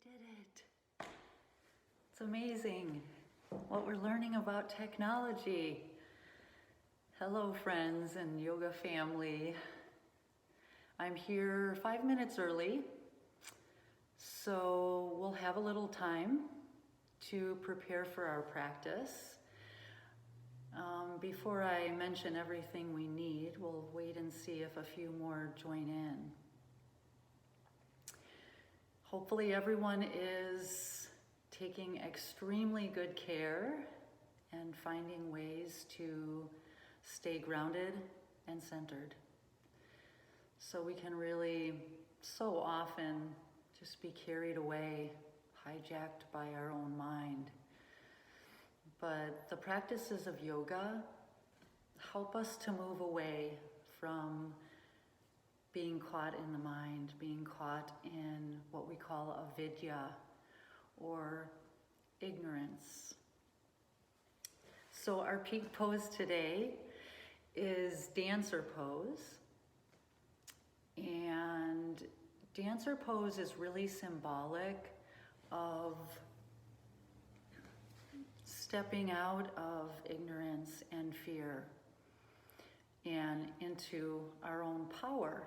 did it. It's amazing what we're learning about technology. Hello, friends and yoga family. I'm here 5 minutes early, so we'll have a little time to prepare for our practice. Before I mention everything we need, we'll wait and see if a few more join in. Hopefully everyone is taking extremely good care and finding ways to stay grounded and centered. So we can really so often just be carried away, hijacked by our own mind. But the practices of yoga help us to move away from being caught in the mind, being caught in what we call avidya, or ignorance. So our peak pose today is dancer pose. And dancer pose is really symbolic of stepping out of ignorance and fear and into our own power.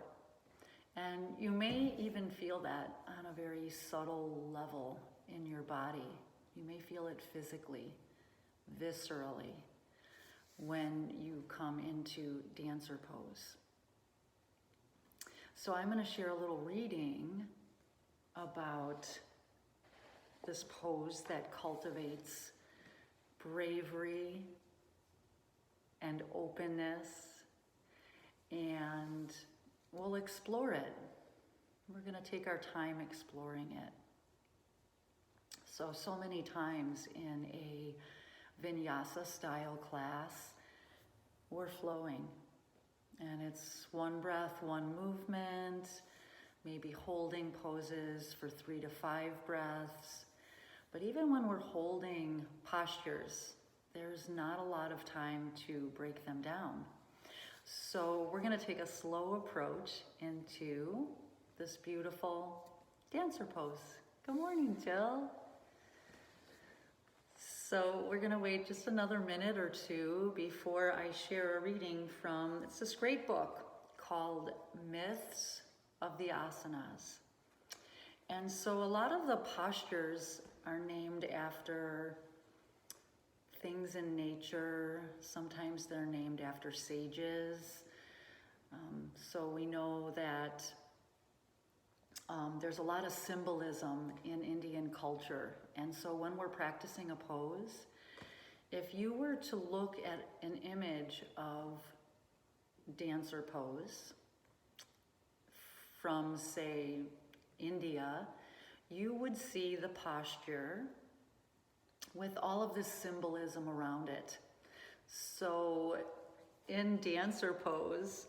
And you may even feel that on a very subtle level in your body. You may feel it physically, viscerally, when you come into dancer pose. So I'm going to share a little reading about this pose that cultivates bravery and openness, and we'll explore it. We're going to take our time exploring it. So many times in a vinyasa style class, we're flowing. And it's one breath, one movement, maybe holding poses for 3 to 5 breaths. But even when we're holding postures, there's not a lot of time to break them down. So we're going to take a slow approach into this beautiful dancer pose. Good morning, Jill. So we're going to wait just another minute or two before I share a reading from, it's this great book called Myths of the Asanas. And so a lot of the postures are named after things in nature. Sometimes they're named after sages. So we know that there's a lot of symbolism in Indian culture. And so when we're practicing a pose, if you were to look at an image of dancer pose from, say, India, you would see the posture with all of this symbolism around it. So in dancer pose,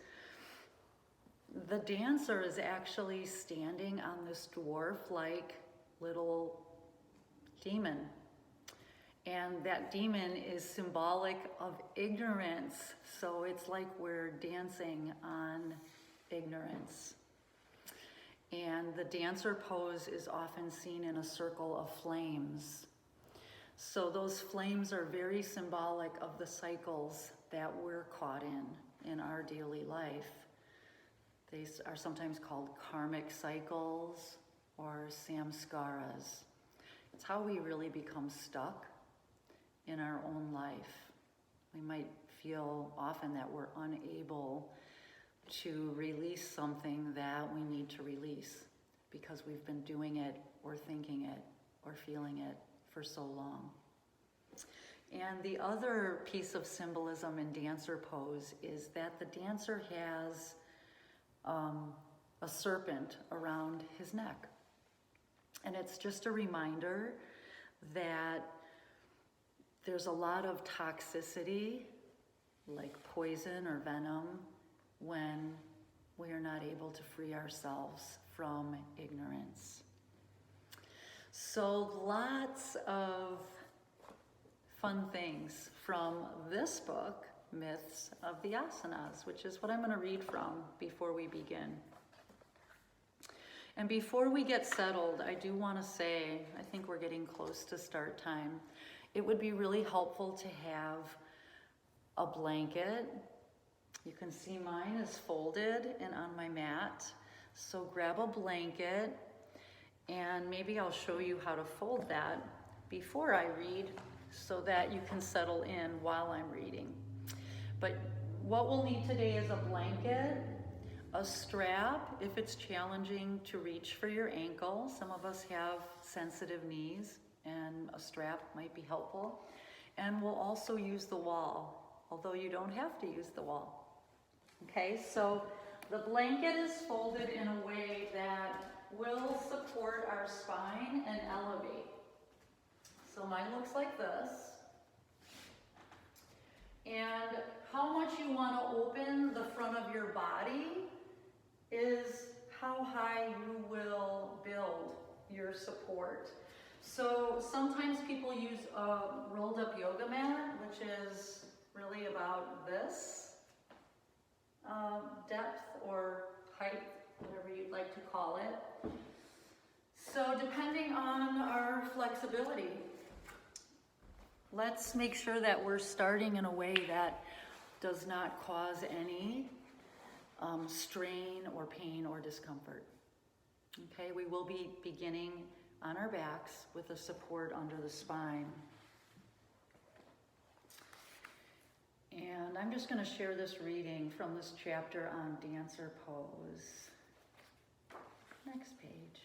the dancer is actually standing on this dwarf-like little demon. And that demon is symbolic of ignorance. So it's like we're dancing on ignorance. And the dancer pose is often seen in a circle of flames. So those flames are very symbolic of the cycles that we're caught in our daily life. They are sometimes called karmic cycles or samskaras. It's how we really become stuck in our own life. We might feel often that we're unable to release something that we need to release because we've been doing it or thinking it or feeling it for so long. And the other piece of symbolism in dancer pose is that the dancer has a serpent around his neck. And it's just a reminder that there's a lot of toxicity, like poison or venom, when we are not able to free ourselves from ignorance. So lots of fun things from this book, Myths of the Asanas, which is what I'm going to read from before we begin. And before we get settled, I do want to say, I think we're getting close to start time. It would be really helpful to have a blanket. You can see mine is folded and on my mat. So grab a blanket, and maybe I'll show you how to fold that before I read so that you can settle in while I'm reading. But what we'll need today is a blanket, a strap if it's challenging to reach for your ankle. Some of us have sensitive knees and a strap might be helpful. And we'll also use the wall, although you don't have to use the wall. Okay, so the blanket is folded in a way that will support our spine and elevate. So mine looks like this. And how much you want to open the front of your body is how high you will build your support. So sometimes people use a rolled up yoga mat, which is really about this depth or height, whatever you'd like to call it. So depending on our flexibility, let's make sure that we're starting in a way that does not cause any strain or pain or discomfort. Okay, we will be beginning on our backs with a support under the spine. And I'm just going to share this reading from this chapter on dancer pose. Next page.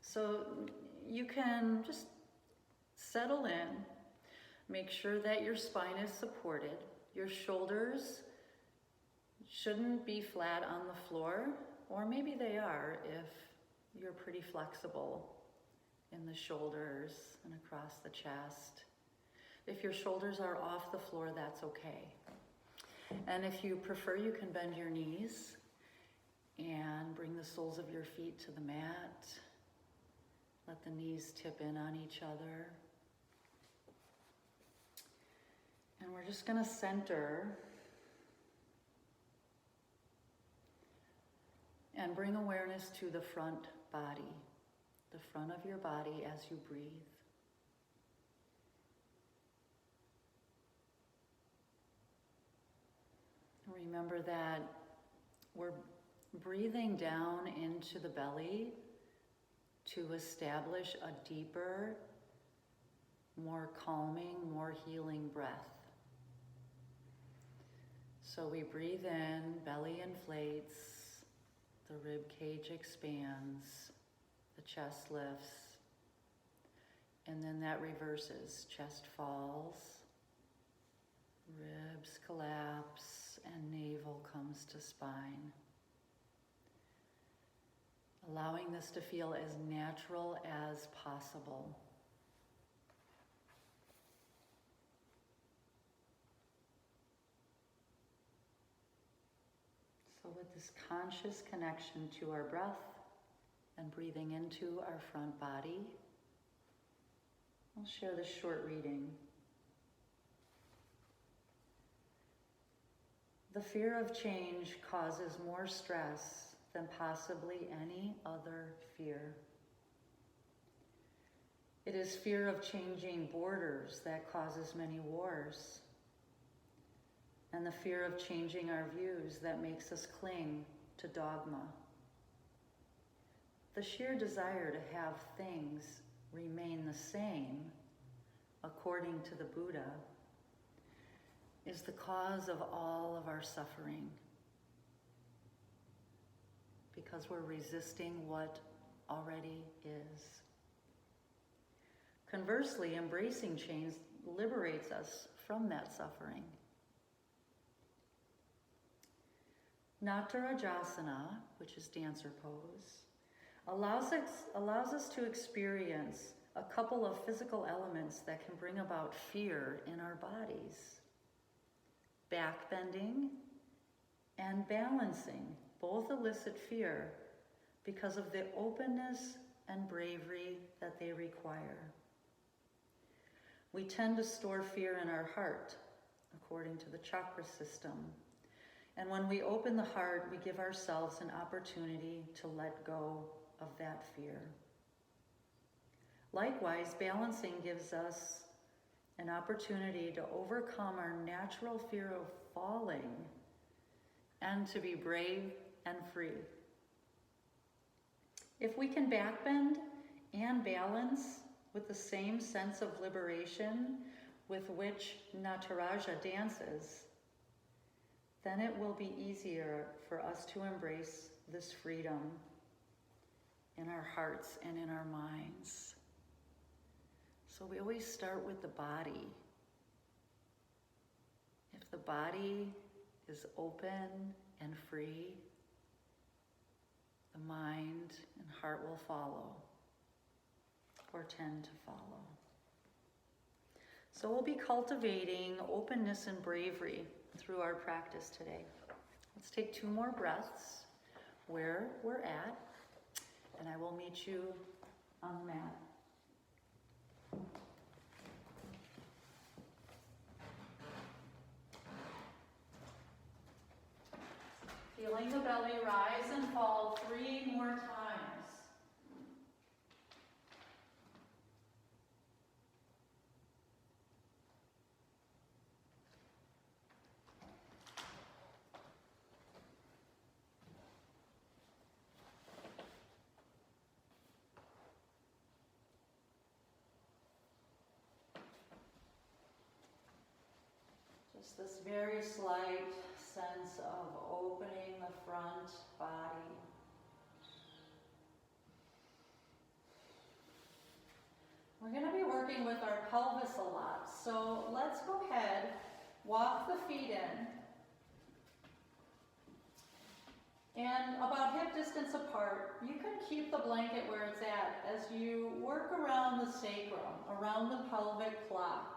So you can just settle in, make sure that your spine is supported. Your shoulders shouldn't be flat on the floor, or maybe they are if you're pretty flexible in the shoulders and across the chest. If your shoulders are off the floor, that's okay. And if you prefer, you can bend your knees and bring the soles of your feet to the mat. Let the knees tip in on each other. And we're just going to center and bring awareness to the front body, the front of your body as you breathe. Remember that we're breathing down into the belly to establish a deeper, more calming, more healing breath. So we breathe in, belly inflates, the rib cage expands, the chest lifts, and then that reverses. Chest falls, ribs collapse, and navel comes to spine. Allowing this to feel as natural as possible. So with this conscious connection to our breath and breathing into our front body, I'll share this short reading. The fear of change causes more stress than possibly any other fear. It is fear of changing borders that causes many wars, and the fear of changing our views that makes us cling to dogma. The sheer desire to have things remain the same, according to the Buddha, is the cause of all of our suffering, because we're resisting what already is. Conversely, embracing change liberates us from that suffering. Nattarajasana, which is dancer pose, allows us to experience a couple of physical elements that can bring about fear in our bodies. Back bending and balancing both elicit fear because of the openness and bravery that they require. We tend to store fear in our heart, according to the chakra system, And when we open the heart, we give ourselves an opportunity to let go of that fear. Likewise, balancing gives us an opportunity to overcome our natural fear of falling and to be brave and free. If we can backbend and balance with the same sense of liberation with which Nataraja dances, then it will be easier for us to embrace this freedom in our hearts and in our minds. So we always start with the body. If the body is open and free, the mind and heart will follow, or tend to follow. So we'll be cultivating openness and bravery through our practice today. Let's take 2 more breaths where we're at, and I will meet you on the mat. Feeling the belly rise and fall 3 more times. Just this very slight sense of opening the front body. We're going to be working with our pelvis a lot, so let's go ahead, walk the feet in, and about hip distance apart. You can keep the blanket where it's at as you work around the sacrum, around the pelvic clock.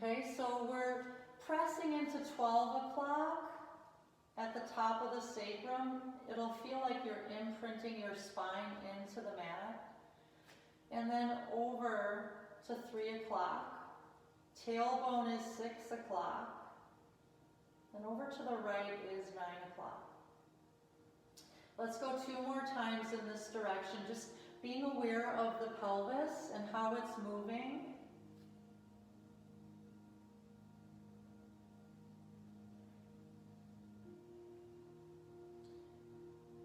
Okay, so we're pressing into 12 o'clock at the top of the sacrum. It'll feel like you're imprinting your spine into the mat. And then over to 3 o'clock. Tailbone is 6 o'clock. And over to the right is 9 o'clock. Let's go 2 more times in this direction, just being aware of the pelvis and how it's moving.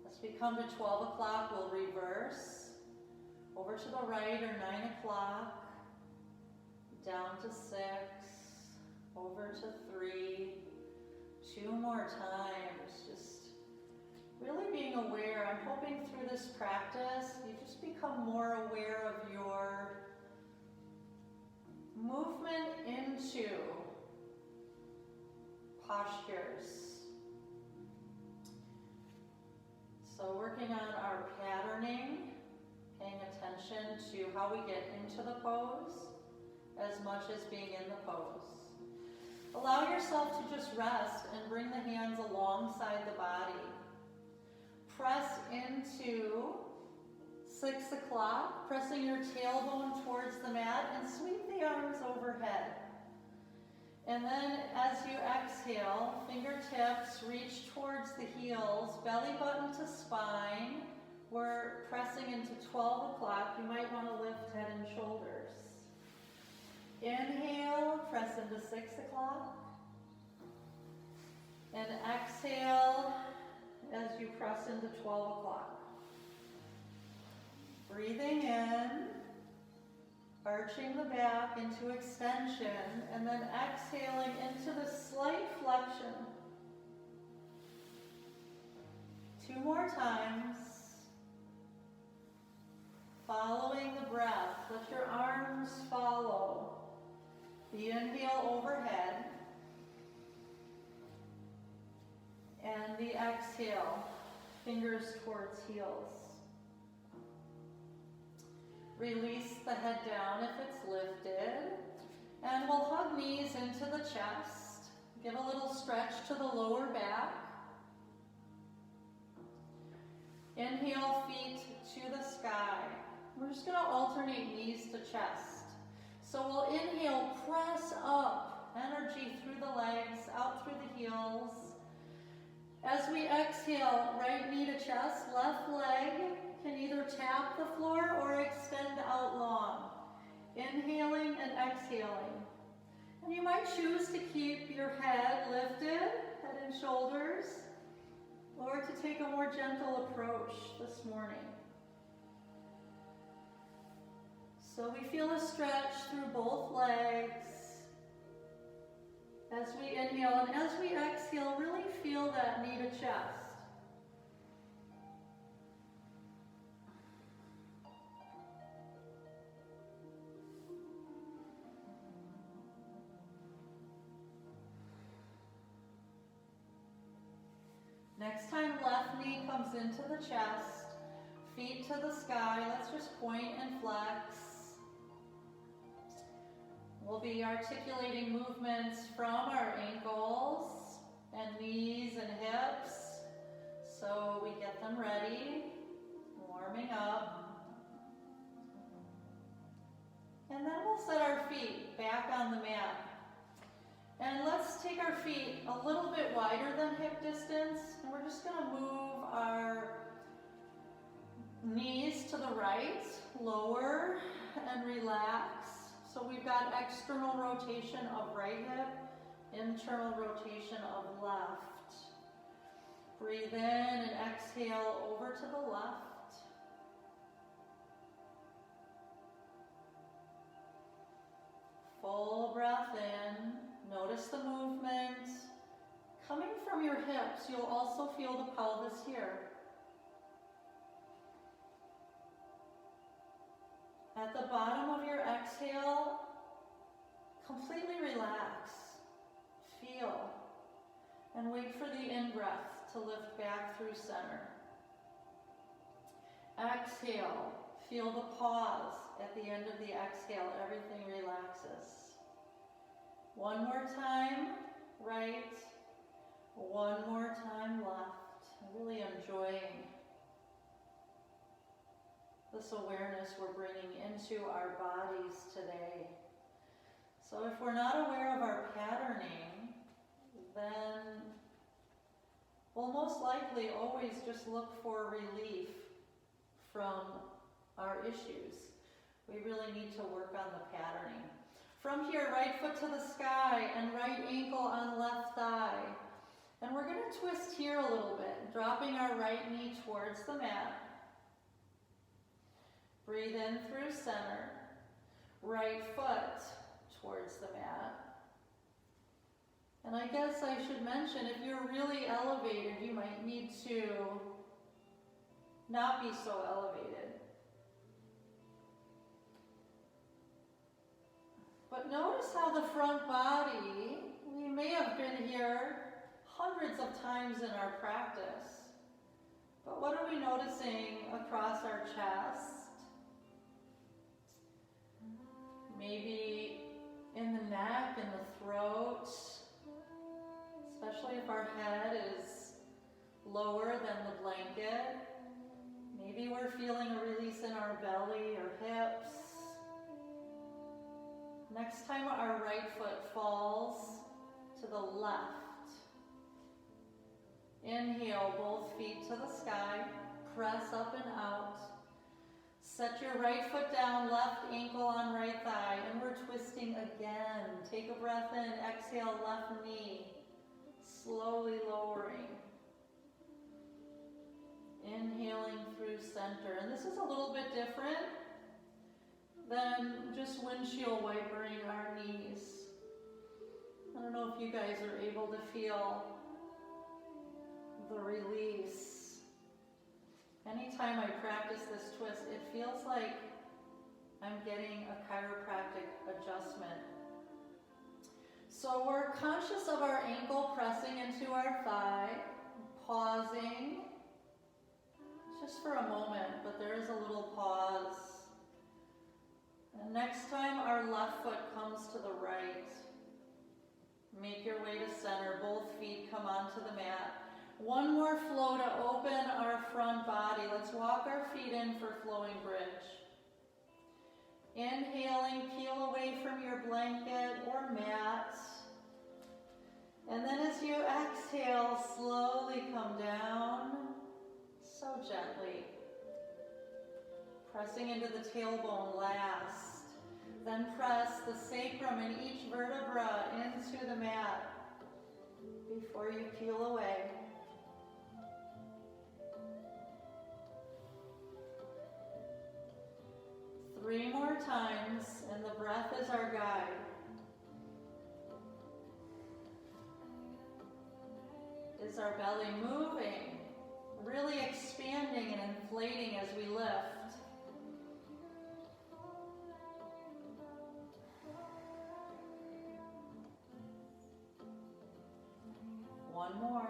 As we come to 12 o'clock, we'll reverse. Over to the right or 9 o'clock, down to 6, over to 3, 2 more times. Just really being aware. I'm hoping through this practice, you just become more aware of your movement into postures. So working on our patterning, paying attention to how we get into the pose as much as being in the pose. Allow yourself to just rest and bring the hands alongside the body. Press into 6 o'clock, pressing your tailbone towards the mat, and sweep the arms overhead. And then as you exhale, fingertips reach towards the heels, belly button to spine. We're pressing into 12 o'clock. You might want to lift head and shoulders. Inhale, press into 6 o'clock. And exhale as you press into 12 o'clock. Breathing in, arching the back into extension, and then exhaling into the slight flexion. 2 more times. Following the breath, let your arms follow. The inhale overhead. And the exhale, fingers towards heels. Release the head down if it's lifted. And we'll hug knees into the chest. Give a little stretch to the lower back. Inhale, feet to the sky. We're just going to alternate knees to chest. So we'll inhale, press up, energy through the legs, out through the heels. As we exhale, right knee to chest, left leg can either tap the floor or extend out long. Inhaling and exhaling. And you might choose to keep your head lifted, head and shoulders, or to take a more gentle approach this morning. So we feel a stretch through both legs as we inhale, and as we exhale, really feel that knee to chest. Next time, left knee comes into the chest, feet to the sky. Let's just point and flex. We'll be articulating movements from our ankles and knees and hips, so we get them ready, warming up. And then we'll set our feet back on the mat. And let's take our feet a little bit wider than hip distance, and we're just going to move our knees to the right, lower and relax. So we've got external rotation of right hip, internal rotation of left. Breathe in and exhale over to the left. Full breath in. Notice the movement. Coming from your hips, you'll also feel the pelvis here. At the bottom of your exhale, completely relax, feel, and wait for the in-breath to lift back through center. Exhale, feel the pause at the end of the exhale, everything relaxes. One more time, right, one more time left. Really enjoying this awareness we're bringing into our bodies today. So if we're not aware of our patterning, then we'll most likely always just look for relief from our issues. We really need to work on the patterning. From here, right foot to the sky and right ankle on left thigh. And we're going to twist here a little bit, dropping our right knee towards the mat. Breathe in through center, right foot towards the mat. And I guess I should mention, if you're really elevated, you might need to not be so elevated. But notice how the front body, we may have been here hundreds of times in our practice, but what are we noticing across our chest? Maybe in the neck and the throat, especially if our head is lower than the blanket. Maybe we're feeling a release in our belly or hips. Next time our right foot falls to the left. Inhale, both feet to the sky, press up and out. Set your right foot down, left ankle on right thigh, and we're twisting again. Take a breath in, exhale, left knee, slowly lowering. Inhaling through center. And this is a little bit different than just windshield wipering our knees. I don't know if you guys are able to feel the release. Anytime I practice this twist, it feels like I'm getting a chiropractic adjustment. So we're conscious of our ankle pressing into our thigh, pausing, just for a moment, but there is a little pause. And next time our left foot comes to the right, make your way to center, both feet come onto the mat. One more flow to open our front body. Let's walk our feet in for flowing bridge. Inhaling, peel away from your blanket or mat. And then as you exhale, slowly come down, so gently. Pressing into the tailbone last. Then press the sacrum and each vertebra into the mat before you peel away. Three more times, and the breath is our guide. Is our belly moving, really expanding and inflating as we lift? One more.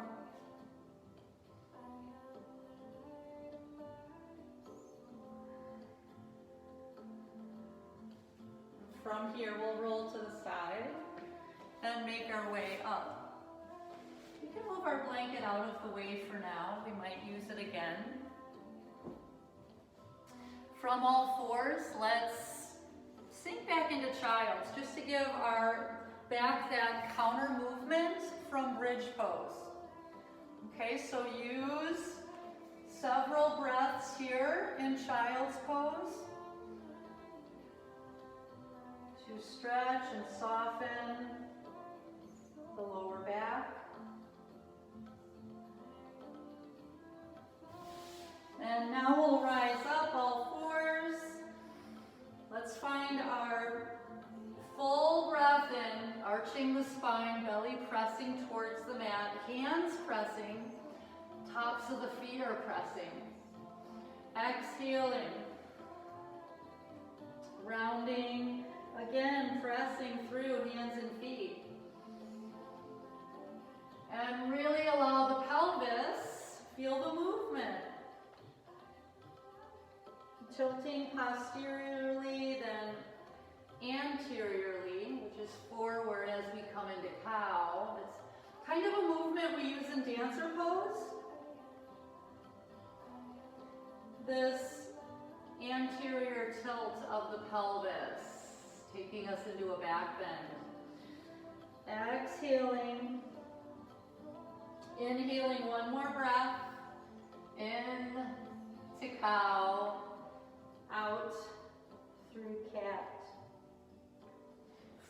From here, we'll roll to the side and make our way up. We can move our blanket out of the way for now. We might use it again. From all fours, let's sink back into child's, just to give our back that counter movement from bridge pose. Okay, so use several breaths here in child's pose to stretch and soften the lower back. And now we'll rise up all fours. Let's find our full breath in, arching the spine, belly pressing towards the mat, hands pressing, tops of the feet are pressing. Exhaling, rounding, again pressing through hands and feet. And really allow the pelvis, feel the movement. Tilting posteriorly, then anteriorly, which is forward as we come into cow. It's kind of a movement we use in dancer pose. This anterior tilt of the pelvis, taking us into a back bend. Exhaling. Inhaling one more breath. In to cow. Out through cat.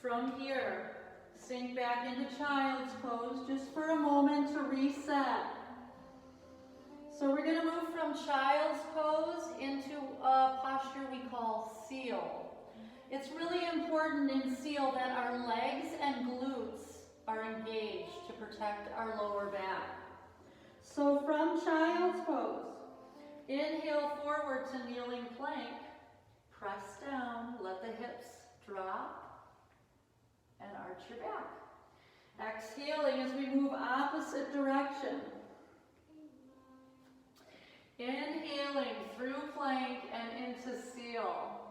From here, sink back into child's pose just for a moment to reset. So we're going to move from child's pose into a posture we call seal. It's really important in seal that our legs and glutes are engaged to protect our lower back. So from child's pose, inhale forward to kneeling plank, press down, let the hips drop, and arch your back. Exhaling as we move opposite direction. Inhaling through plank and into seal.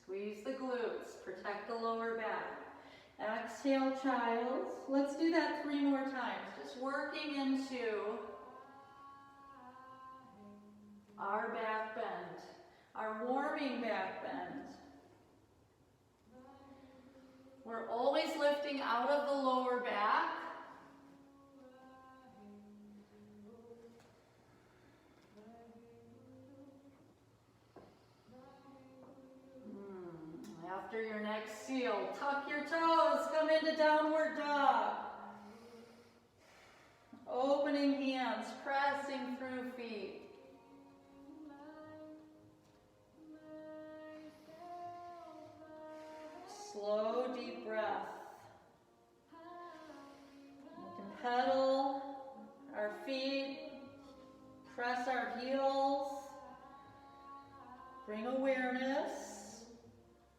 Squeeze the glutes, protect the lower back. Exhale, child's. Let's do that 3 more times, just working into our back bend, our warming back bend. We're always lifting out of the lower back. After your next seal, tuck your toes, come into downward dog. Opening hands, pressing through feet. Slow, deep breath. We can pedal our feet, press our heels, bring awareness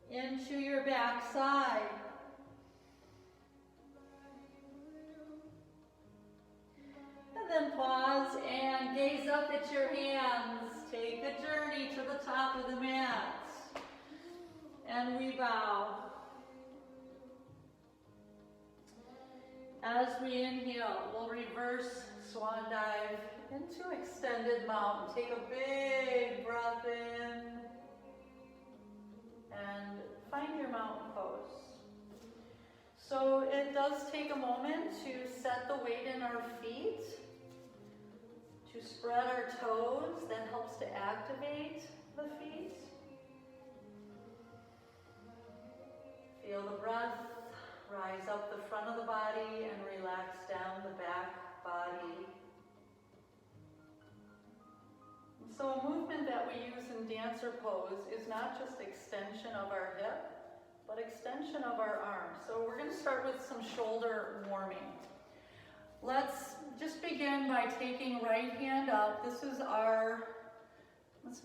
into your back side. And then pause and gaze up at your hands. Take a journey to the top of the mat. And we bow. As we inhale, we'll reverse swan dive into extended mountain. Take a big breath in and find your mountain pose. So it does take a moment to set the weight in our feet, to spread our toes. That helps to activate the feet. Feel the breath rise up the front of the body and relax down the back body. So a movement that we use in dancer pose is not just extension of our hip, but extension of our arms. So we're going to start with some shoulder warming. Let's just begin by taking right hand up. That's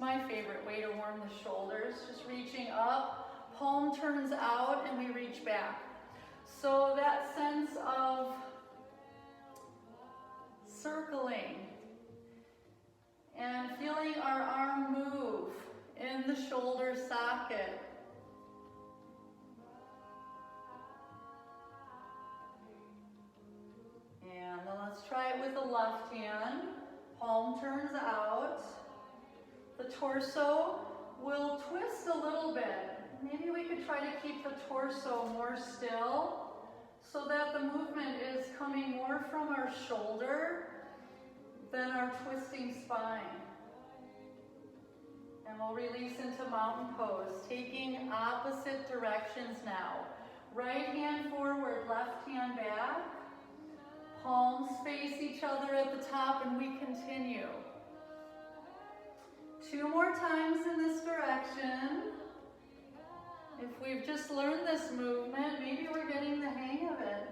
my favorite way to warm the shoulders. Just reaching up, palm turns out, and we reach back. So that sense of circling and feeling our arm move in the shoulder socket. And then let's try it with the left hand. Palm turns out. The torso will twist a little bit. Maybe we could try to keep the torso more still so that the movement is coming more from our shoulder than our twisting spine. And we'll release into mountain pose, taking opposite directions now. Right hand forward, left hand back. Palms face each other at the top, and we continue. 2 more times in this direction. If we've just learned this movement, maybe we're getting the hang of it.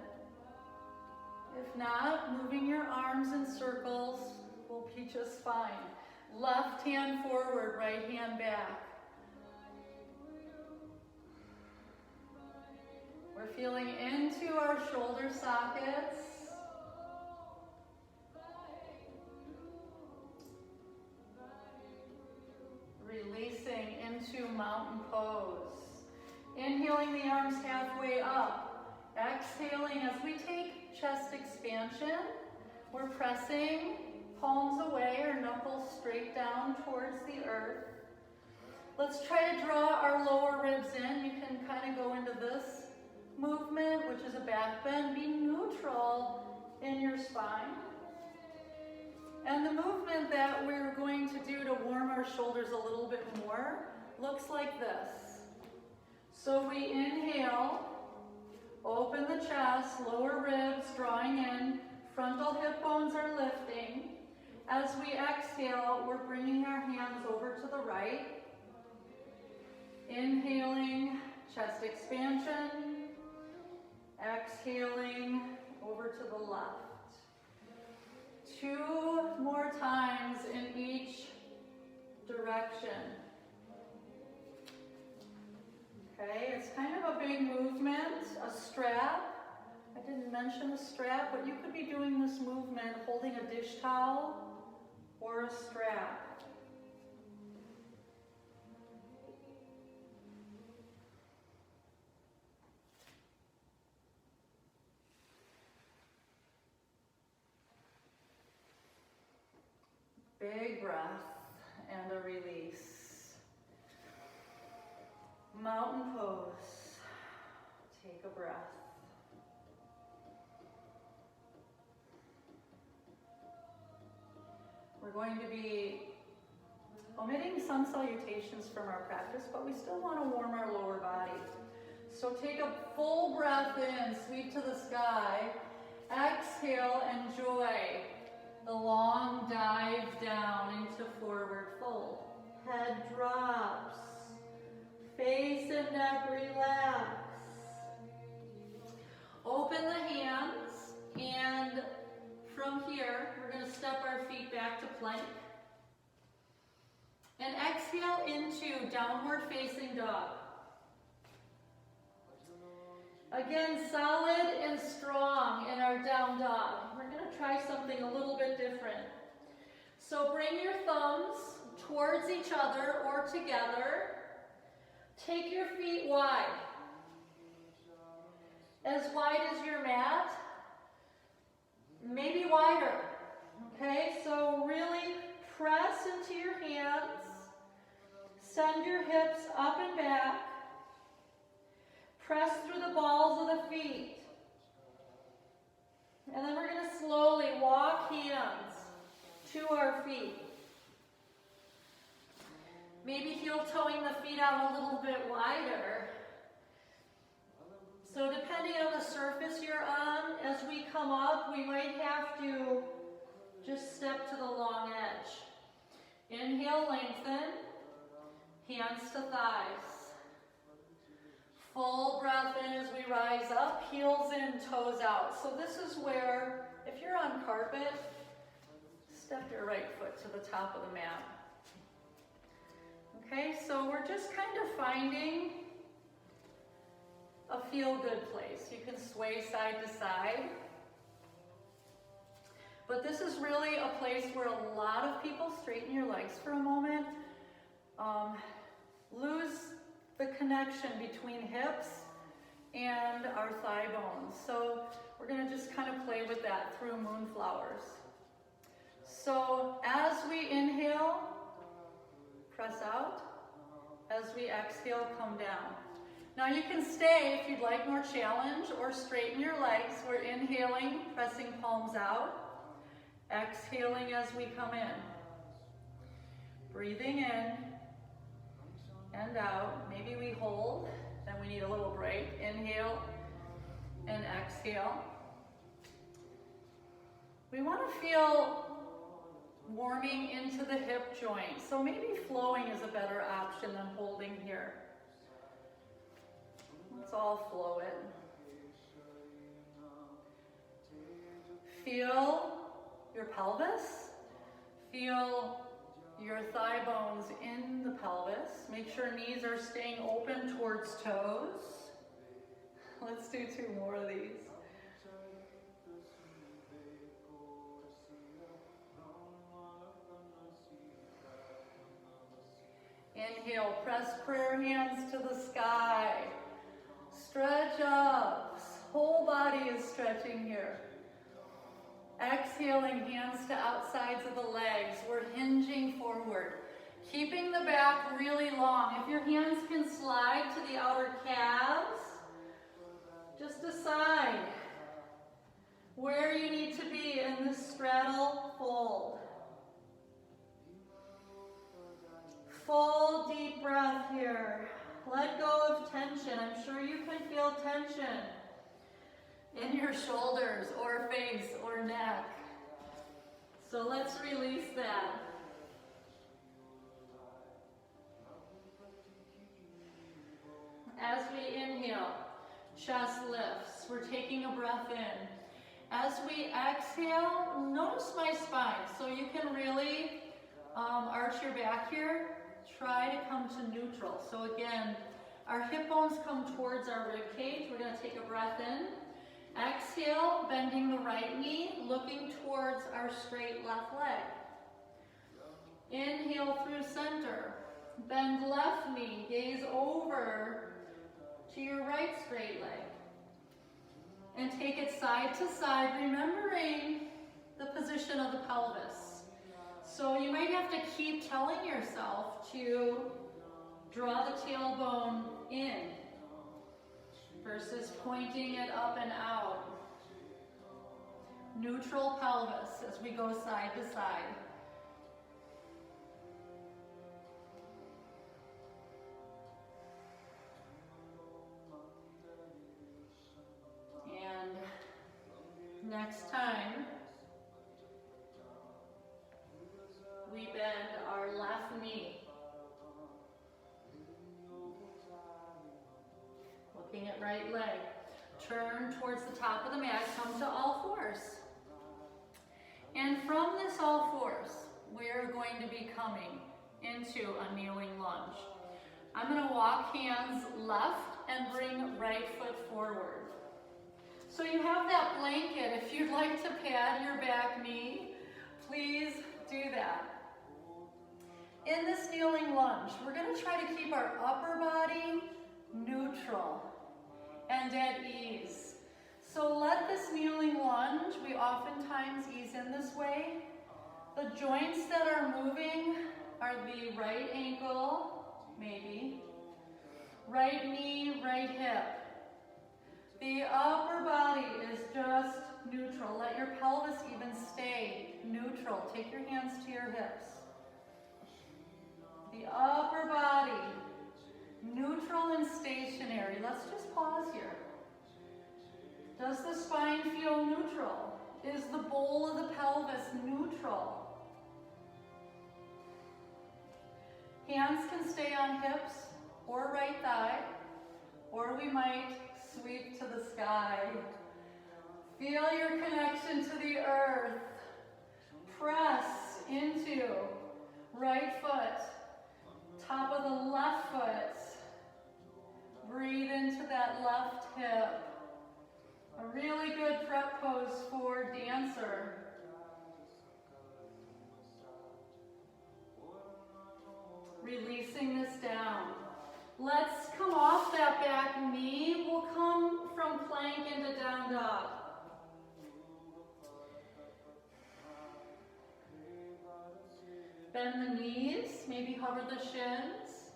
If not, moving your arms in circles will be just fine. Left hand forward, right hand back. We're feeling into our shoulder sockets. Releasing into mountain pose. Inhaling the arms halfway up. Exhaling as we take chest expansion. We're pressing palms away or knuckles straight down towards the earth. Let's try to draw our lower ribs in. You can kind of go into this movement, which is a back bend. Be neutral in your spine. And the movement that we're going to do to warm our shoulders a little bit more looks like this. So we inhale, open the chest, lower ribs drawing in, frontal hip bones are lifting. As we exhale, we're bringing our hands over to the right. Inhaling, chest expansion. Exhaling, over to the left. 2 more times in each direction. Okay, it's kind of a big movement, a strap. I didn't mention a strap, but you could be doing this movement holding a dish towel or a strap. Big breath and a release. Mountain pose. Take a breath. We're going to be omitting sun salutations from our practice, but we still want to warm our lower body. So take a full breath in, sweep to the sky. Exhale, enjoy the long dive down into forward fold. Head drops. Face and neck relax. Open the hands, and from here, we're going to step our feet back to plank. And exhale into downward facing dog. Again, solid and strong in our down dog. We're going to try something a little bit different. So bring your thumbs towards each other or together. Take your feet wide. As wide as your mat. Maybe wider. Okay, so really press into your hands. Send your hips up and back. Press through the balls of the feet. And then we're going to slowly walk hands to our feet. Maybe heel-toeing the feet out a little bit wider. So depending on the surface you're on, as we come up, we might have to just step to the long edge. Inhale, lengthen. Hands to thighs. Full breath in as we rise up, heels in, toes out. So this is where, if you're on carpet, step your right foot to the top of the mat. Okay, so we're just kind of finding a feel-good place. You can sway side to side. But this is really a place where a lot of people straighten your legs for a moment. Lose the connection between hips and our thigh bones. So we're going to just kind of play with that through moonflowers. So as we inhale, press out. As we exhale, come down. Now you can stay if you'd like more challenge, or straighten your legs. We're inhaling, pressing palms out. Exhaling as we come in. Breathing in and out. Maybe we hold, then we need a little break. Inhale and exhale. We want to feel warming into the hip joint. So maybe flowing is a better option than holding here. Let's all flow it. Feel your pelvis. Feel your thigh bones in the pelvis. Make sure knees are staying open towards toes. Let's do 2 more of these. Inhale, press prayer hands to the sky. Stretch up. Whole body is stretching here. Exhaling, hands to outsides of the legs. We're hinging forward. Keeping the back really long. If your hands can slide to the outer calves, just decide where you need to be in this straddle fold. Full deep breath here. Let go of tension. I'm sure you can feel tension in your shoulders or face or neck. So let's release that. As we inhale, chest lifts. We're taking a breath in. As we exhale, notice my spine. So you can really arch your back here. Try to come to neutral. So again, our hip bones come towards our rib cage. We're going to take a breath in. Exhale, bending the right knee, looking towards our straight left leg. Inhale through center. Bend left knee, gaze over to your right straight leg. And take it side to side, remembering the position of the pelvis. So you might have to keep telling yourself to draw the tailbone in versus pointing it up and out. Neutral pelvis as we go side to side. And next time, we bend our left knee. Looking at right leg. Turn towards the top of the mat, come to all fours. And from this all fours, we're going to be coming into a kneeling lunge. I'm going to walk hands left and bring right foot forward. So you have that blanket. If you'd like to pad your back knee, please do that. In this kneeling lunge, we're going to try to keep our upper body neutral and at ease. So let this kneeling lunge, we oftentimes ease in this way. The joints that are moving are the right ankle, maybe, right knee, right hip. The upper body is just neutral. Let your pelvis even stay neutral. Take your hands to your hips. The upper body, neutral and stationary. Let's just pause here. Does the spine feel neutral? Is the bowl of the pelvis neutral? Hands can stay on hips or right thigh, or we might sweep to the sky. Feel your connection to the earth. Press into right foot, top of the left foot. Breathe into that left hip. A really good prep pose for dancer. Releasing this down. Let's come off that back knee. We'll come from plank into down dog. Bend the knees, maybe hover the shins,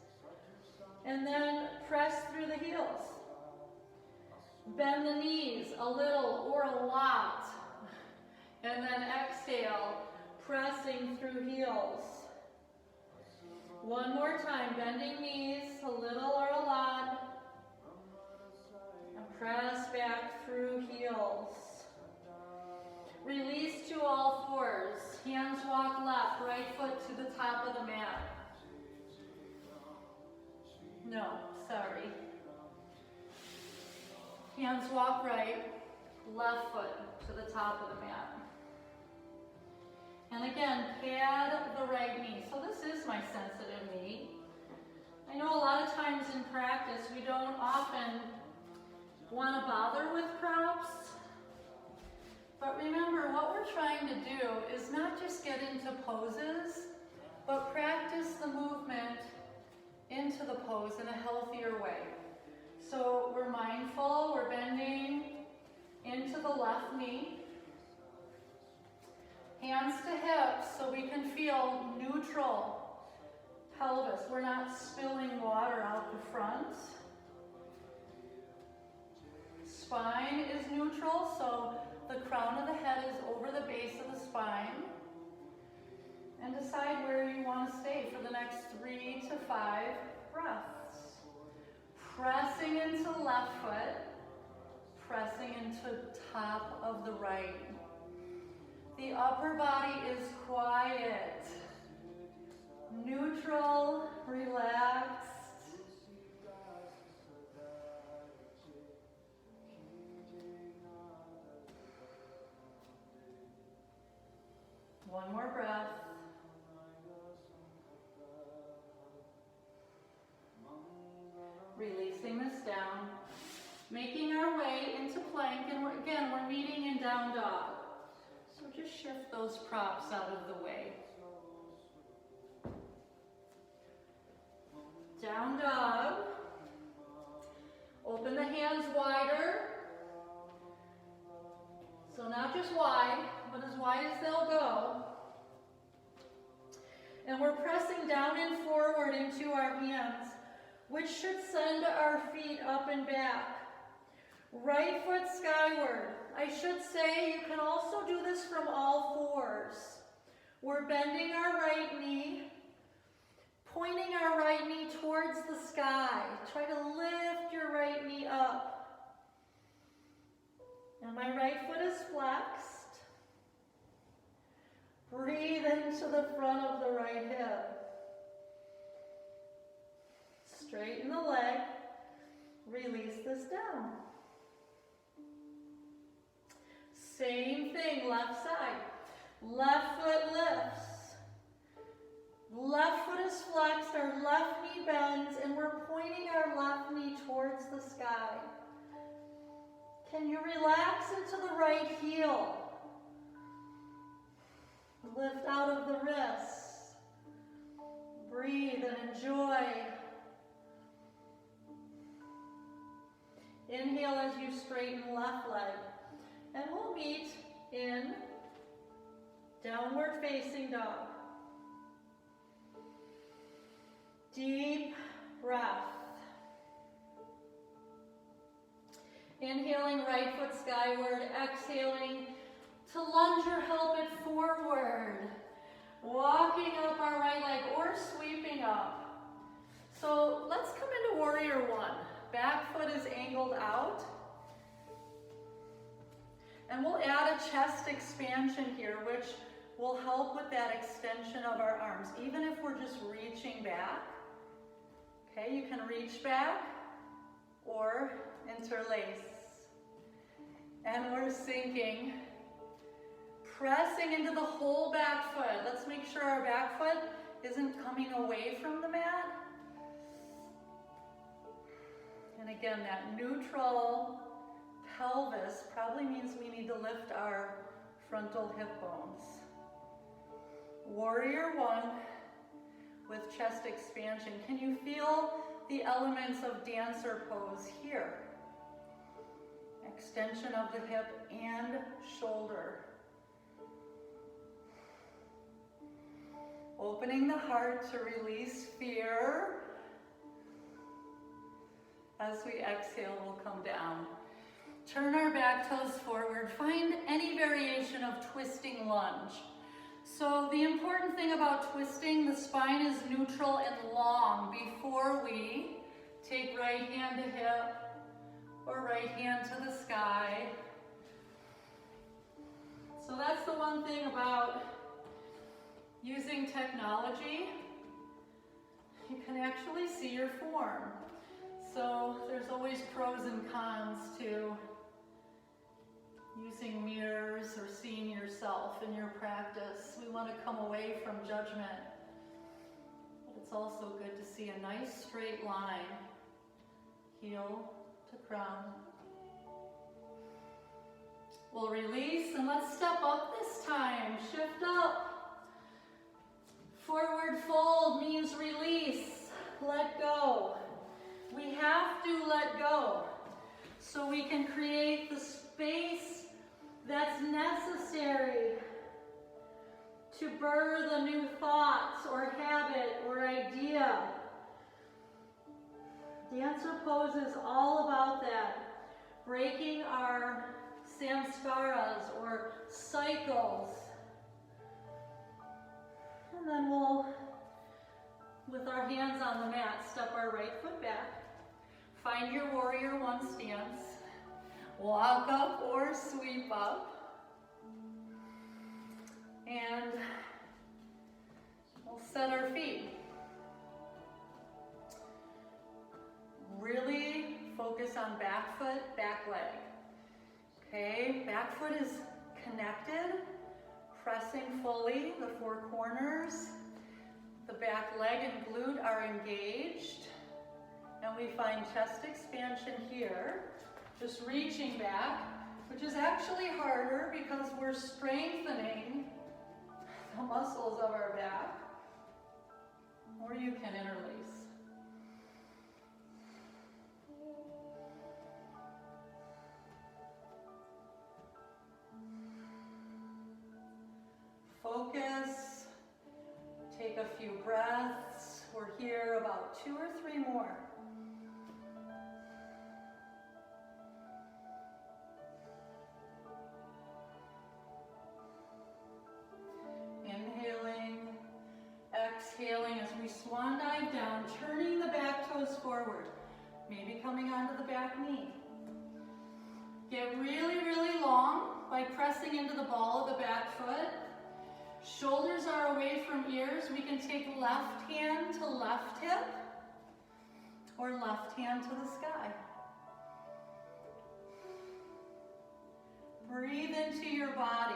and then press through the heels. Bend the knees a little or a lot, and then exhale, pressing through heels. One more time, bending knees a little or a lot, and press back through heels. Release to all fours. Hands walk left, right foot to the top of the mat. No, sorry. Hands walk right, left foot to the top of the mat. And again, pad the right knee. So this is my sensitive knee. I know a lot of times in practice we don't often want to bother with props. But remember, what we're trying to do is not just get into poses, but practice the movement into the pose in a healthier way. So we're mindful, we're bending into the left knee. Hands to hips so we can feel neutral pelvis. We're not spilling water out the front. Spine is neutral, so the crown of the head is over the base of the spine. And decide where you want to stay for the next 3 to 5 breaths. Pressing into left foot, pressing into top of the right. The upper body is quiet, neutral, relaxed. One more breath. Releasing this down, making our way into plank, and we're meeting in down dog. So just shift those props out of the way. Down dog. Open the hands wider. So not just wide, but as wide as they'll go. And we're pressing down and forward into our hands, which should send our feet up and back. Right foot skyward. I should say you can also do this from all fours. We're bending our right knee, pointing our right knee towards the sky. Try to lift your right knee up. And my right foot is flexed. Breathe into the front of the right hip. Straighten the leg. Release this down. Same thing, left side. Left foot lifts. Left foot is flexed, our left knee bends, and we're pointing our left knee towards the sky. Can you relax into the right heel? Lift out of the wrists. Breathe and enjoy. Inhale as you straighten left leg. And we'll meet in downward facing dog. Deep breath. Inhaling, right foot skyward. Exhaling to lunge or help it forward. Walking up our right leg or sweeping up. So let's come into warrior one. Back foot is angled out. And we'll add a chest expansion here, which will help with that extension of our arms, even if we're just reaching back. Okay, you can reach back or interlace. And we're sinking, pressing into the whole back foot. Let's make sure our back foot isn't coming away from the mat. And again, that neutral pelvis probably means we need to lift our frontal hip bones. Warrior one with chest expansion. Can you feel the elements of dancer pose here? Extension of the hip and shoulder. Opening the heart to release fear. As we exhale, we'll come down. Turn our back toes forward. Find any variation of twisting lunge. So the important thing about twisting, the spine is neutral and long before we take right hand to hip or right hand to the sky. So that's the one thing about using technology. You can actually see your form. So there's always pros and cons to using mirrors or seeing yourself in your practice. We want to come away from judgment. But it's also good to see a nice straight line, heel to crown. We'll release and let's step up this time. Shift up. Forward fold means release. Let go. We have to let go so we can create the space that's necessary to birth a new thought or habit or idea. Dancer pose is all about that. Breaking our samskaras or cycles. And then we'll, with our hands on the mat, step our right foot back. Find your warrior one stance. Walk up or sweep up. And we'll set our feet. Really focus on back foot, back leg. Okay, back foot is connected, pressing fully, the four corners. The back leg and glute are engaged. And we find chest expansion here, just reaching back, which is actually harder because we're strengthening the muscles of our back. Or you can interlace. Focus, take a few breaths. We're here about 2 or 3 more. Inhaling, exhaling as we swan dive down, turning the back toes forward, maybe coming onto the back knee. Get really, really long by pressing into the ball of the back foot. Shoulders are away from ears. We can take left hand to left hip or left hand to the sky. Breathe into your body.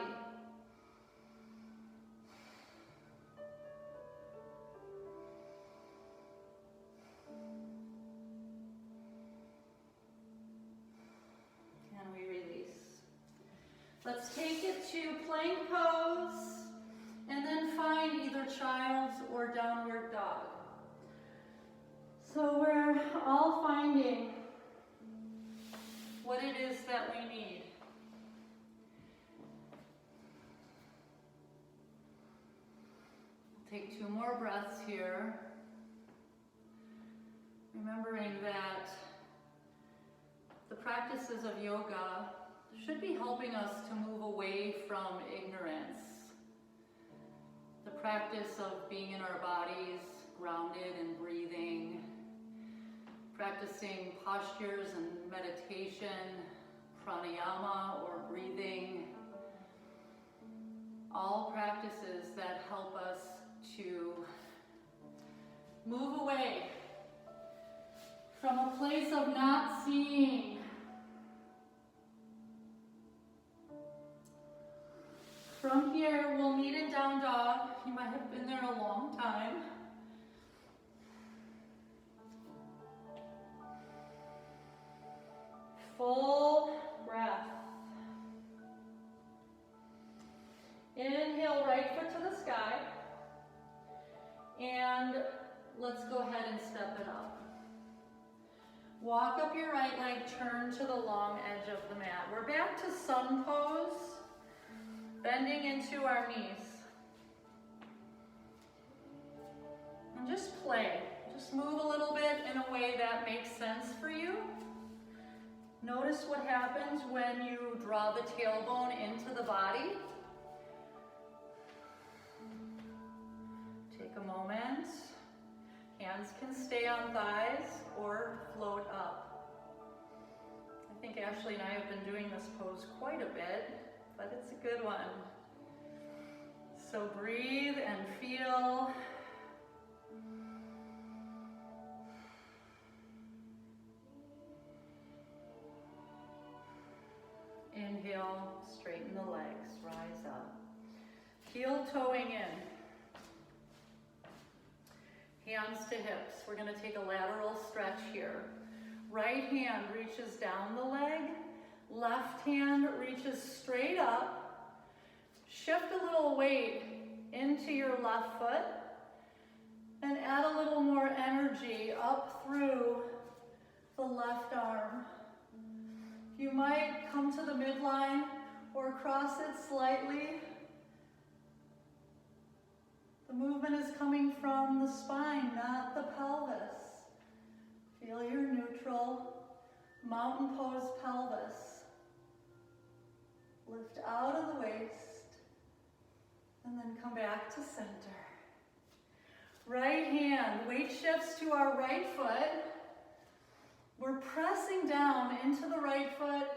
And we release. Let's take it to plank pose. And then find either child's or downward dog. So we're all finding what it is that we need. Take 2 more breaths here. Remembering that the practices of yoga should be helping us to move away from ignorance. The practice of being in our bodies, grounded and breathing, practicing postures and meditation, pranayama or breathing, all practices that help us to move away from a place of not seeing. From here, we'll meet in down dog. You might have been there a long time. Full breath. Inhale, right foot to the sky. And let's go ahead and step it up. Walk up your right leg, turn to the long edge of the mat. We're back to sun pose, bending into our knees. And just play. Just move a little bit in a way that makes sense for you. Notice what happens when you draw the tailbone into the body. Take a moment. Hands can stay on thighs or float up. I think Ashley and I have been doing this pose quite a bit, but it's a good one. So breathe and feel. Inhale, straighten the legs, rise up. Heel toeing in. Hands to hips. We're going to take a lateral stretch here. Right hand reaches down the leg. Left hand reaches straight up. Shift a little weight into your left foot. And add a little more energy up through the left arm. You might come to the midline or cross it slightly. The movement is coming from the spine, not the pelvis. Feel your neutral mountain pose pelvis. Lift out of the waist and then come back to center. Right hand, weight shifts to our right foot. We're pressing down into the right foot,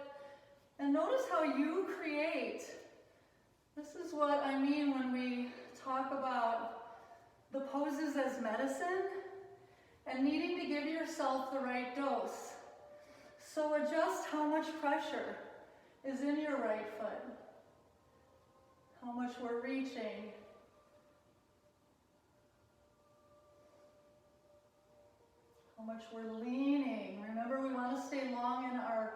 and notice how you create. This is what I mean when we talk about the poses as medicine and needing to give yourself the right dose. So adjust how much pressure is in your right foot, how much we're reaching. How much we're leaning. Remember, we want to stay long in our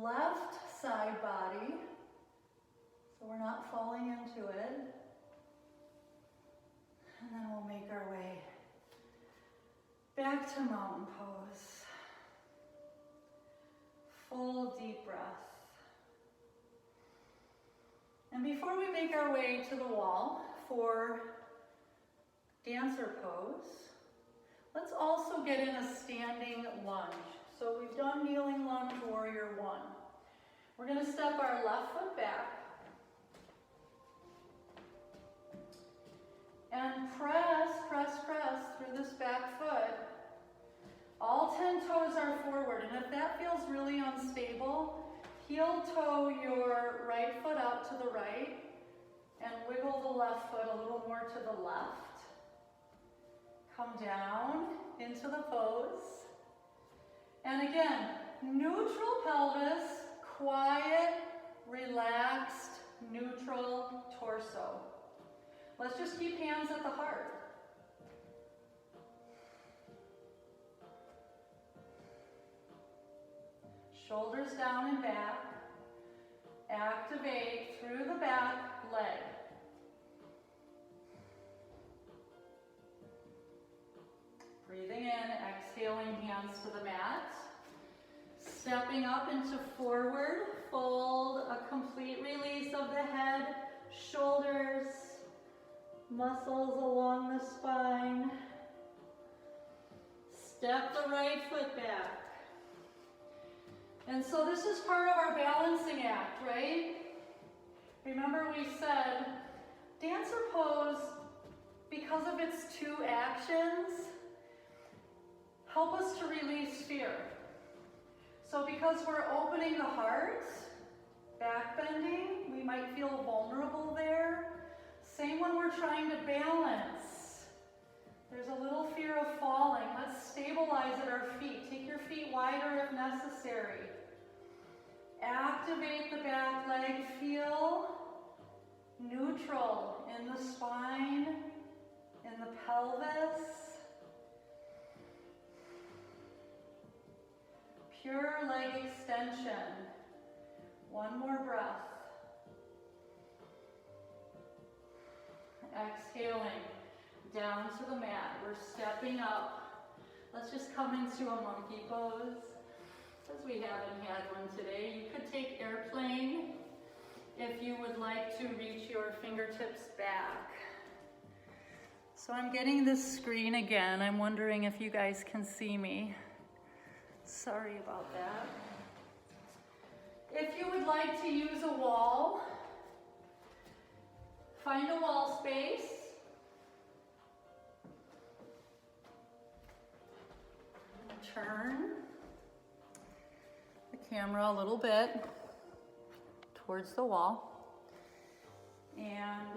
left side body, so we're not falling into it. And then we'll make our way back to mountain pose. Full deep breath. And before we make our way to the wall for dancer pose, let's also get in a standing lunge. So we've done kneeling lunge, warrior one. We're going to step our left foot back and press through this back foot. All 10 toes are forward, and if that feels really unstable, heel toe your right foot out to the right and wiggle the left foot a little more to the left. Come down into the pose. And again, neutral pelvis, quiet, relaxed, neutral torso. Let's just keep hands at the heart. Shoulders down and back. Activate through the back leg. Breathing in, exhaling, hands to the mat. Stepping up into forward fold, a complete release of the head, shoulders, muscles along the spine. Step the right foot back. And so this is part of our balancing act, right? Remember we said dancer pose, because of its two actions, help us to release fear. So because we're opening the heart, back bending, we might feel vulnerable there. Same when we're trying to balance. There's a little fear of falling. Let's stabilize at our feet. Take your feet wider if necessary. Activate the back leg. Feel neutral in the spine, in the pelvis. Pure leg extension. One more breath. Exhaling down to the mat. We're stepping up. Let's just come into a monkey pose, because we haven't had one today. You could take airplane if you would like to reach your fingertips back. So I'm getting this screen again. I'm wondering if you guys can see me. Sorry about that. If you would like to use a wall, find a wall space. Turn the camera a little bit towards the wall and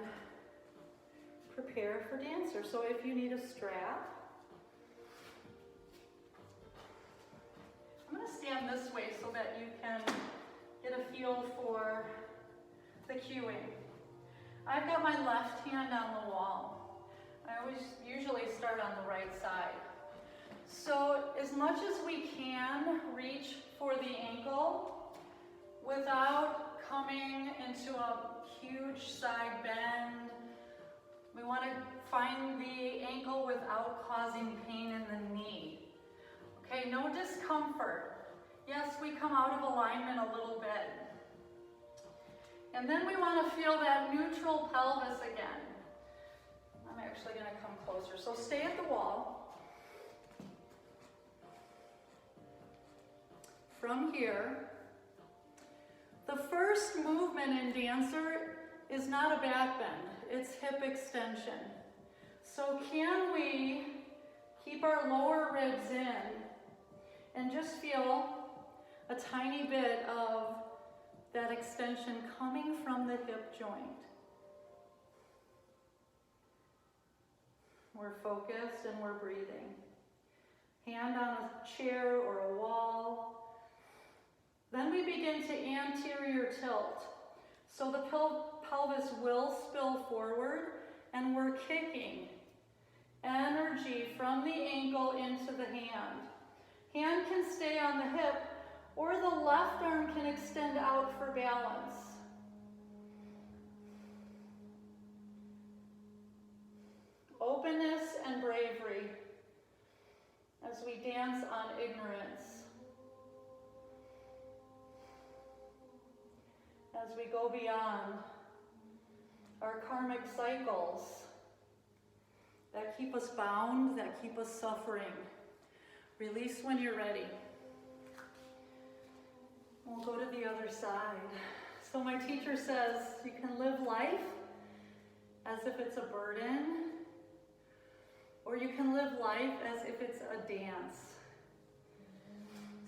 prepare for dancer. So if you need a strap, I'm going to stand this way so that you can get a feel for the cueing. I've got my left hand on the wall. I always usually start on the right side. So as much as we can, reach for the ankle without coming into a huge side bend. We want to find the ankle without causing pain in the knee. Okay, no discomfort. Yes, we come out of alignment a little bit. And then we want to feel that neutral pelvis again. I'm actually going to come closer. So stay at the wall. From here, the first movement in dancer is not a back bend, it's hip extension. So can we keep our lower ribs in and just feel a tiny bit of that extension coming from the hip joint? We're focused and we're breathing. Hand on a chair or a wall. Then we begin to anterior tilt. So the pelvis will spill forward and we're kicking energy from the ankle into the hand. Hand can stay on the hip or the left arm can extend out for balance. Openness and bravery as we dance on ignorance. As we go beyond our karmic cycles that keep us bound, that keep us suffering. Release when you're ready. We'll go to the other side. So my teacher says you can live life as if it's a burden, or you can live life as if it's a dance.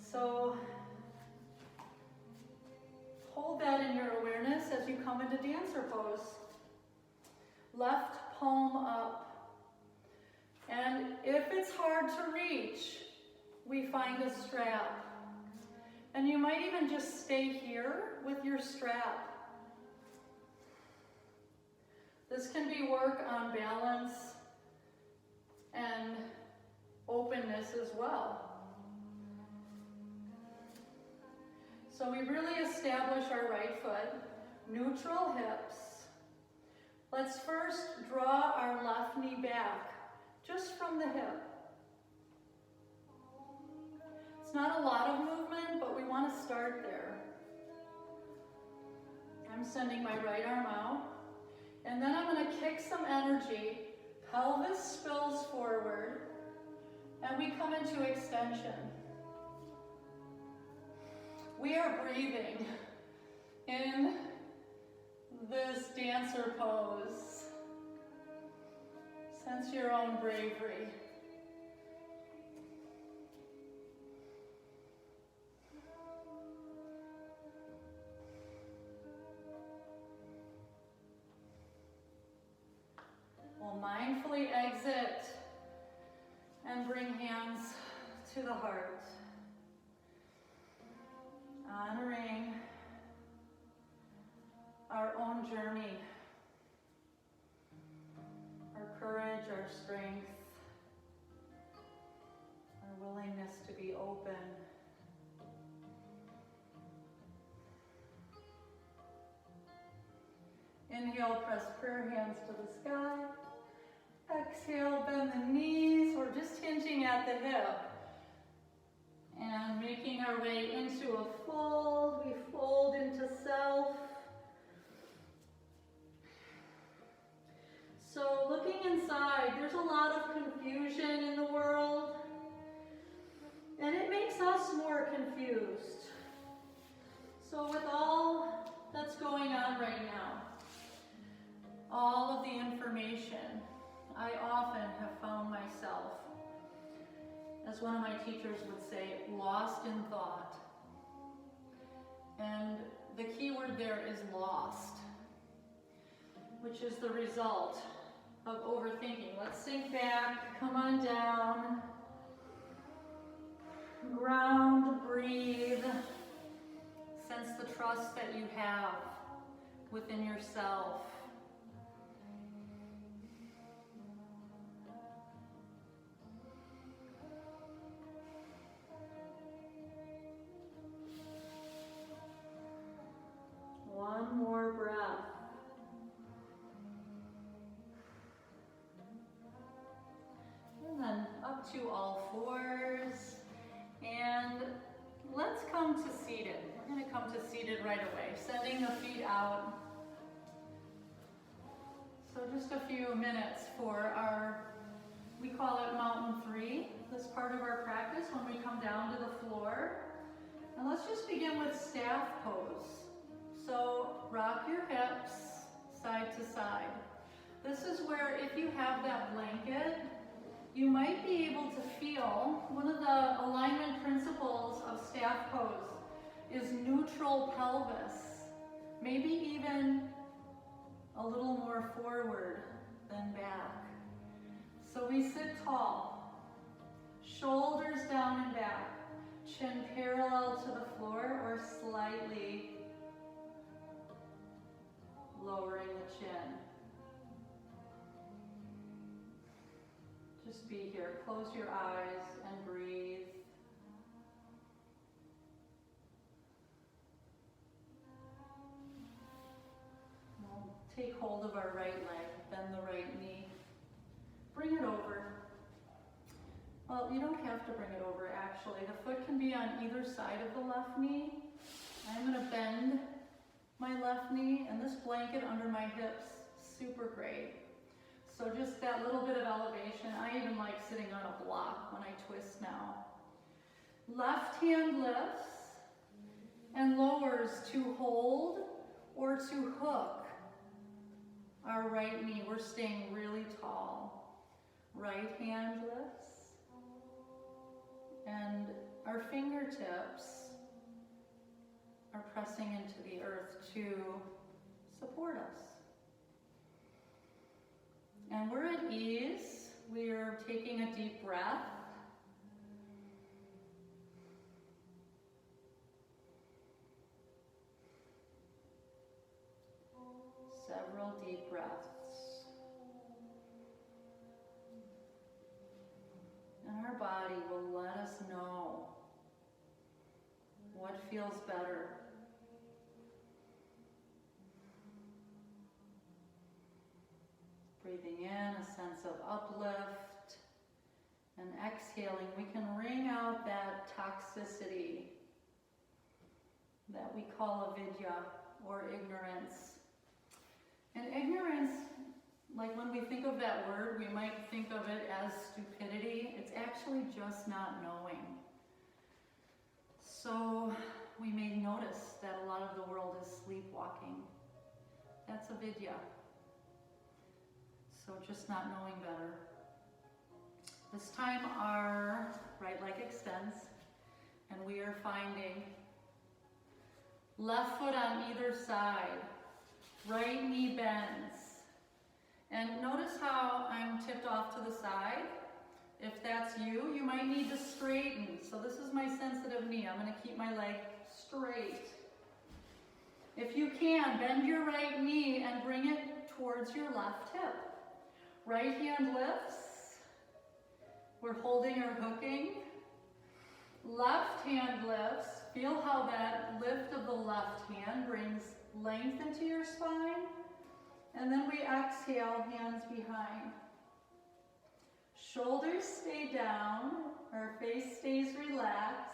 So hold that in your awareness as you come into dancer pose. Left palm up. And if it's hard to reach, we find a strap. And you might even just stay here with your strap. This can be work on balance and openness as well. So we really establish our right foot, neutral hips. Let's first draw our left knee back, just from the hip. It's not a lot of movement, but we want to start there. I'm sending my right arm out, and then I'm going to kick some energy. Pelvis spills forward, and we come into extension. We are breathing in this dancer pose. Sense your own bravery. We'll mindfully exit and bring hands to the heart, honoring our own journey, our courage, our strength, our willingness to be open. Inhale, press prayer hands to the sky. Exhale, bend the knees. We're just hinging at the hip. And making our way into a fold. We fold into self. So looking inside, there's a lot of confusion in the world. And it makes us more confused. So with all that's going on right now, all of the information, I often have found myself, as one of my teachers would say, lost in thought. And the key word there is lost, which is the result of overthinking. Let's sink back, come on down, ground, breathe, sense the trust that you have within yourself. One more breath. And then up to all fours. And let's come to seated. We're going to come to seated right away, sending the feet out. So just a few minutes for our, we call it Mountain 3, this part of our practice when we come down to the floor. And let's just begin with staff pose. So rock your hips side to side. This is where if you have that blanket, you might be able to feel one of the alignment principles of staff pose is neutral pelvis. Maybe even a little more forward than back. So we sit tall, shoulders down and back, chin parallel to the floor or slightly lowering the chin. Just be here. Close your eyes and breathe. We'll take hold of our right leg, bend the right knee. Bring it over. Well, you don't have to bring it over actually. The foot can be on either side of the left knee. I'm going to bend my left knee, and this blanket under my hips, super great. So just that little bit of elevation. I even like sitting on a block when I twist now. Left hand lifts and lowers to hold or to hook our right knee. We're staying really tall. Right hand lifts and our fingertips are pressing into the earth to support us. And we're at ease. We're taking a deep breath. Several deep breaths. And our body will let us know what feels better. Breathing in a sense of uplift, and exhaling, we can wring out that toxicity that we call avidya or ignorance. And ignorance, like when we think of that word, we might think of it as stupidity. It's actually just not knowing. So we may notice that a lot of the world is sleepwalking. That's avidya. So just not knowing better. This time our right leg extends and we are finding left foot on either side, right knee bends. And notice how I'm tipped off to the side. If that's you, you might need to straighten. So this is my sensitive knee. I'm going to keep my leg straight. If you can, bend your right knee and bring it towards your left hip. Right hand lifts. We're holding or hooking. Left hand lifts. Feel how that lift of the left hand brings length into your spine. And then we exhale, hands behind. Shoulders stay down, our face stays relaxed.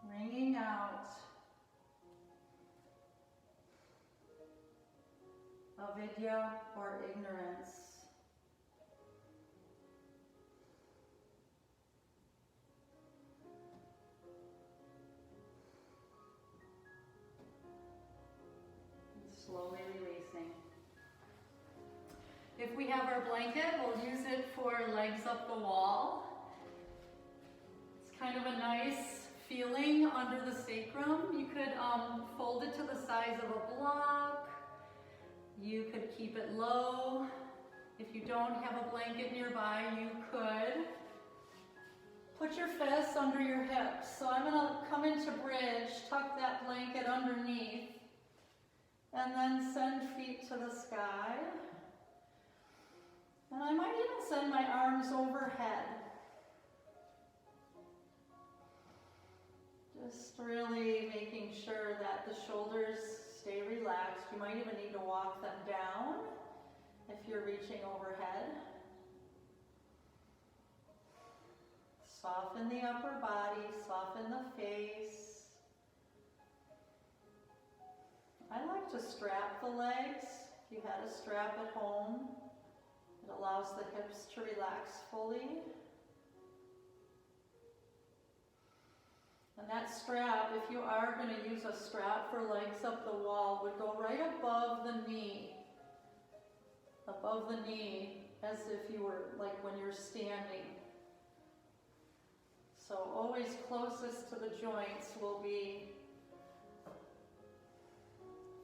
Wringing out. Avidya or ignorance. Slowly releasing. If we have our blanket, we'll use it for legs up the wall. It's kind of a nice feeling under the sacrum. You could fold it to the size of a block. You could keep it low. If you don't have a blanket nearby, you could put your fists under your hips. So I'm going to come into bridge, tuck that blanket underneath, and then send feet to the sky. And I might even send my arms overhead. Just really making sure that the shoulders stay relaxed. You might even need to walk them down if you're reaching overhead. Soften the upper body, soften the face. I like to strap the legs. If you had a strap at home, it allows the hips to relax fully. And that strap, if you are going to use a strap for legs up the wall, would go right above the knee. Above the knee, as if you were, like when you're standing. So always closest to the joints will be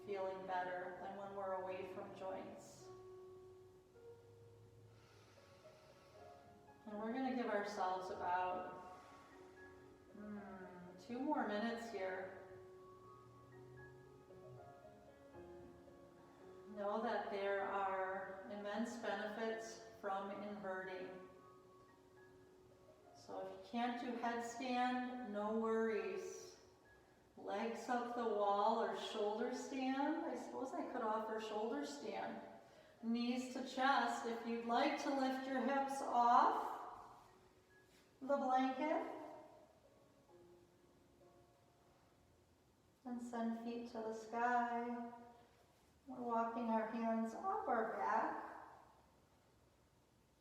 feeling better than when we're away from joints. And we're going to give ourselves about 2 more minutes here. Know that there are immense benefits from inverting. So if you can't do headstand, no worries. Legs up the wall or shoulder stand. I suppose I could offer shoulder stand. Knees to chest. If you'd like to lift your hips off the blanket, and send feet to the sky. We're walking our hands up our back,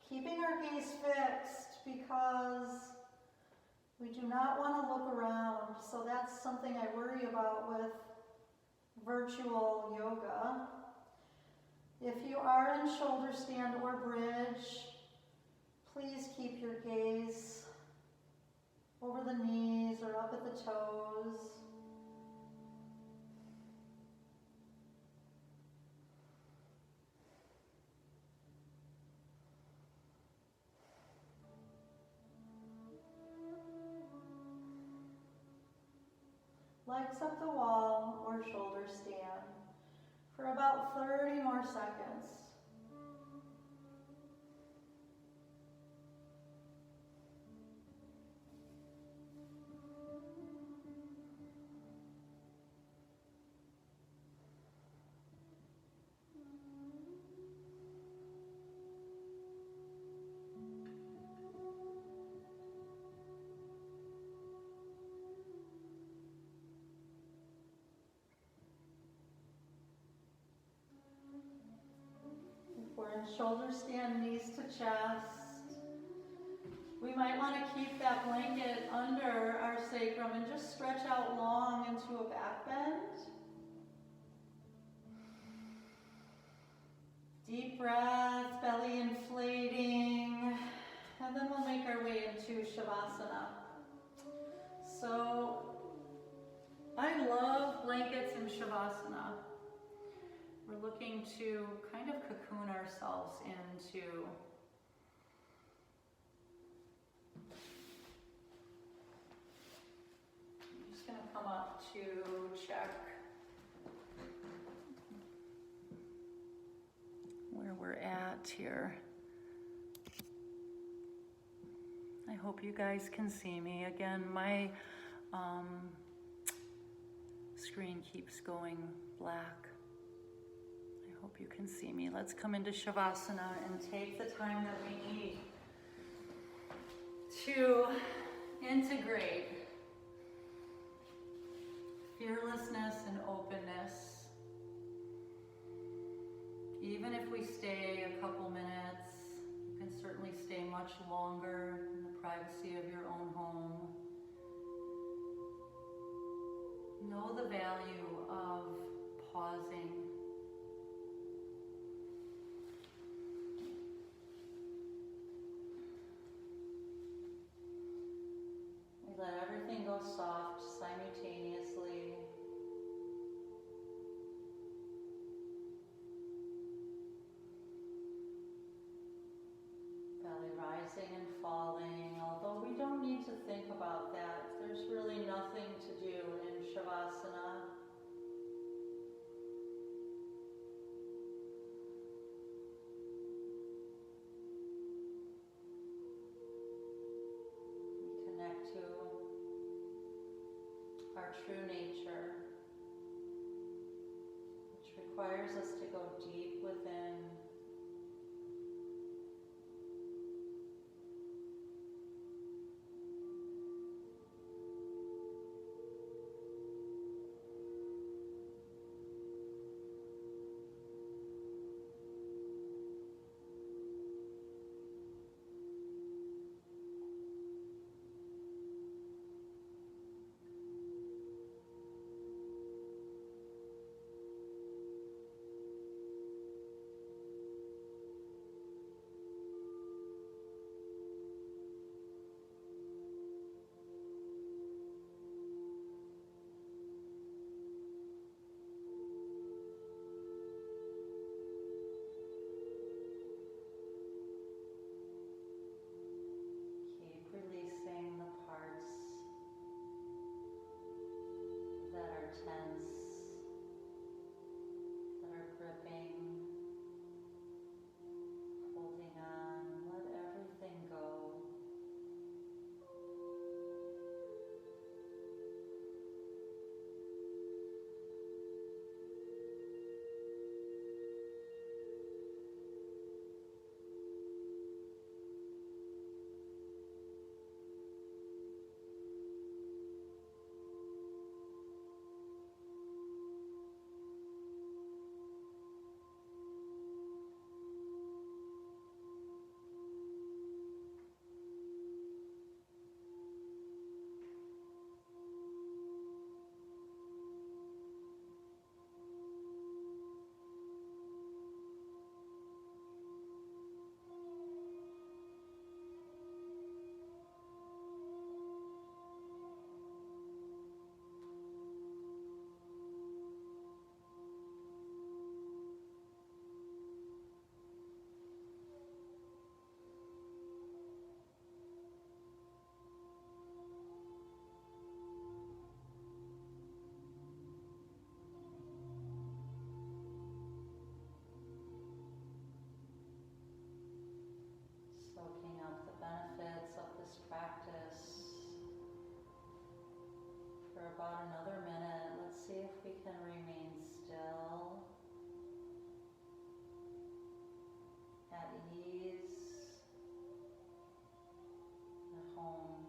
keeping our gaze fixed because we do not want to look around. So that's something I worry about with virtual yoga. If you are in shoulder stand or bridge, please keep your gaze over the knees or up at the toes. Legs up the wall or shoulder stand for about 30 more seconds. We're in shoulder stand, knees to chest. We might want to keep that blanket under our sacrum and just stretch out long into a back bend. Deep breath, belly inflating, and then we'll make our way into Shavasana. So, I love blankets in Shavasana. We're looking to kind of cocoon ourselves into I'm just going to come up to check where we're at here. I hope you guys can see me. Again, my screen keeps going black. I hope you can see me. Let's come into Shavasana and take the time that we need to integrate fearlessness and openness. Even if we stay a couple minutes, you can certainly stay much longer in the privacy of your own home. Know the value of pausing. We let everything go soft simultaneously. Belly rising and falling, although we don't need to think about that. There's really nothing to do in Shavasana. We connect to our true nature, which requires us to go deep within. Keep releasing the parts that are tense, that are gripping, holding on. Let everything go. Soaking up the benefits of this practice for about another minute. Let's see if we can remain still, at ease, at home.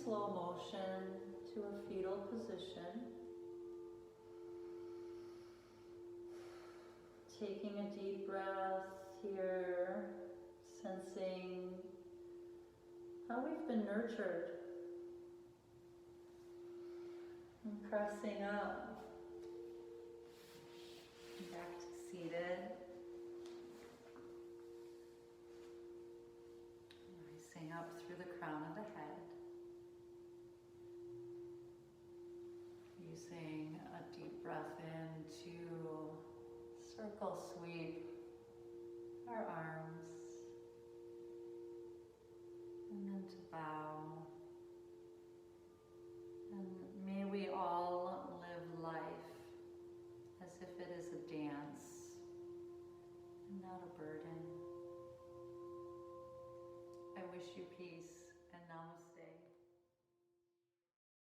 slow motion to a fetal position. Taking a deep breath here, sensing how we've been nurtured. And pressing up. Back to seated. Rising up through the crown of the head. Using a deep breath in to circle sweep our arms. And then to bow.